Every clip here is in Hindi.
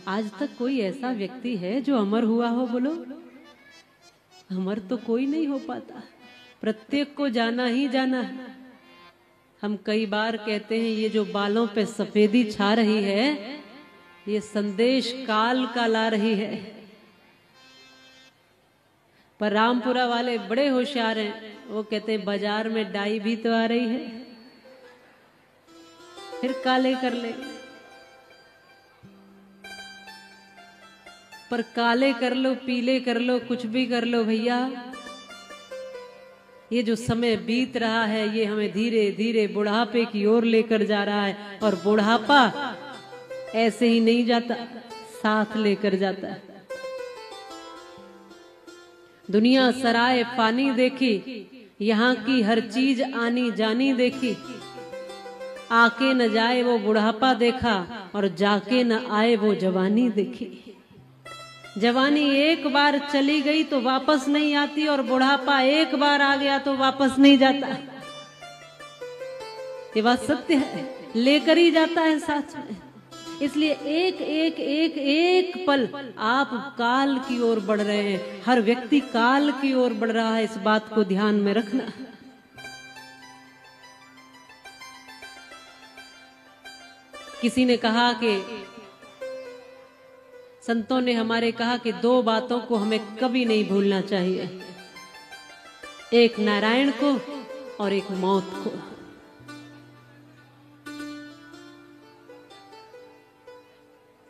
आज तक कोई ऐसा व्यक्ति है जो अमर हुआ हो? बोलो, अमर तो कोई नहीं हो पाता, प्रत्येक को जाना ही जाना है। हम कई बार कहते हैं ये जो बालों पे सफेदी छा रही है ये संदेश काल का ला रही है, पर रामपुरा वाले बड़े होशियार हैं, वो कहते हैं बाजार में डाई भी तो आ रही है, फिर काले कर ले। पर काले कर लो, पीले कर लो, कुछ भी कर लो भैया, ये जो समय बीत रहा है ये हमें धीरे धीरे बुढ़ापे की ओर लेकर जा रहा है। और बुढ़ापा ऐसे ही नहीं जाता, साथ लेकर जाता है। दुनिया सराय फानी देखी, यहाँ की हर चीज आनी जानी देखी, आके न जाए वो बुढ़ापा देखा और जाके न आए वो जवानी देखी। जवानी एक बार चली गई तो वापस नहीं आती और बुढ़ापा एक बार आ गया तो वापस नहीं जाता। ये बात सत्य है, लेकर ही जाता है साथ में। इसलिए एक एक एक एक पल आप काल की ओर बढ़ रहे हैं, हर व्यक्ति काल की ओर बढ़ रहा है, इस बात को ध्यान में रखना। किसी ने कहा कि संतों ने हमारे कहा कि दो बातों को हमें कभी नहीं भूलना चाहिए, एक नारायण को और एक मौत को।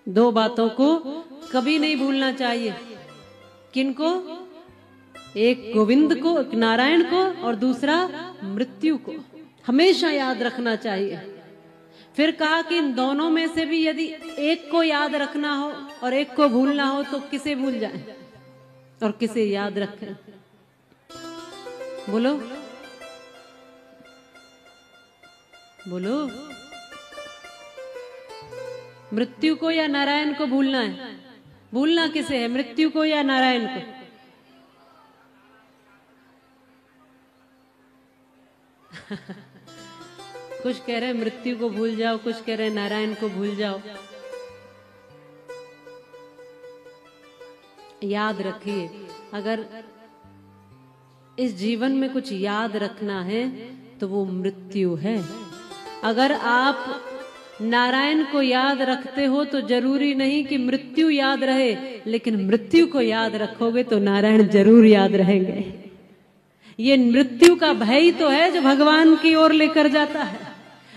दो बातों को कभी नहीं भूलना चाहिए। किनको? एक गोविंद को, एक नारायण को, और दूसरा मृत्यु को हमेशा याद रखना चाहिए। फिर कहा कि इन दोनों में से भी यदि एक को याद रखना हो और एक को भूलना हो तो किसे भूल जाएं और किसे याद रखें? बोलो बोलो, मृत्यु को या नारायण को भूलना है? भूलना किसे है, मृत्यु को या नारायण को? कुछ कह रहे हैं मृत्यु को भूल जाओ, कुछ कह रहे हैं नारायण को भूल जाओ। याद रखिए, अगर इस जीवन में कुछ याद रखना है तो वो मृत्यु है। अगर आप नारायण को याद रखते हो तो जरूरी नहीं कि मृत्यु याद रहे, लेकिन मृत्यु को याद रखोगे तो नारायण जरूर याद रहेंगे। ये मृत्यु का भय ही तो है जो भगवान की ओर लेकर जाता है।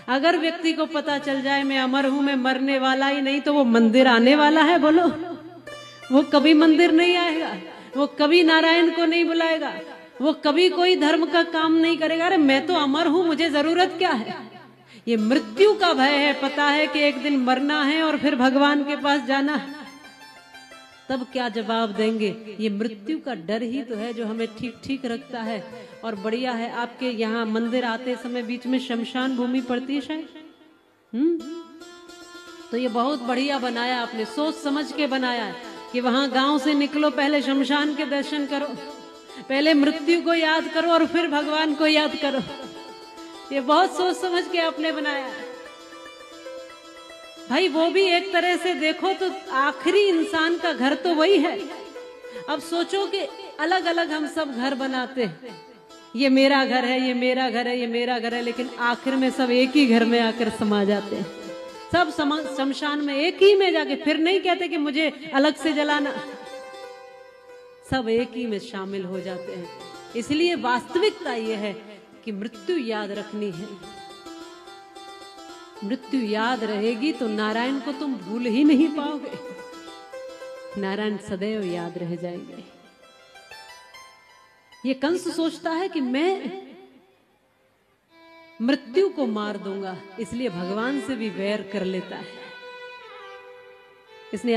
अगर व्यक्ति को पता चल जाए मैं अमर हूं, मैं मरने वाला ही नहीं, तो वो मंदिर आने वाला है? बोलो, वो कभी मंदिर नहीं आएगा, वो कभी नारायण को नहीं बुलाएगा, वो कभी कोई धर्म का काम नहीं करेगा। अरे मैं तो अमर हूं, मुझे जरूरत क्या है? ये मृत्यु का भय है, पता है कि एक दिन मरना है और फिर भगवान के पास जाना है। तब क्या जवाब देंगे? ये मृत्यु का डर ही तो है जो हमें ठीक ठीक रखता है। और बढ़िया है, आपके यहाँ मंदिर आते समय बीच में शमशान भूमि पड़ती है शायद। तो ये बहुत बढ़िया बनाया आपने, सोच समझ के बनाया है कि वहां गांव से निकलो पहले शमशान के दर्शन करो, पहले मृत्यु को याद करो और फिर भगवान को याद करो। ये बहुत सोच समझ के आपने बनाया है भाई। वो भी एक तरह से देखो तो आखिरी इंसान का घर तो वही है। अब सोचो कि अलग अलग हम सब घर बनाते हैं, ये मेरा घर है, ये मेरा घर है, ये मेरा घर है, लेकिन आखिर में सब एक ही घर में आकर समा जाते हैं। सब शमशान में एक ही में जाके, फिर नहीं कहते कि मुझे अलग से जलाना, सब एक ही में शामिल हो जाते हैं। इसलिए वास्तविकता यह है कि मृत्यु याद रखनी है। मृत्यु याद रहेगी तो नारायण को तुम भूल ही नहीं पाओगे, नारायण सदैव याद रह जाएंगे। ये कंस सोचता है कि मैं मृत्यु को मार दूंगा, इसलिए भगवान से भी वैर कर लेता है। इसने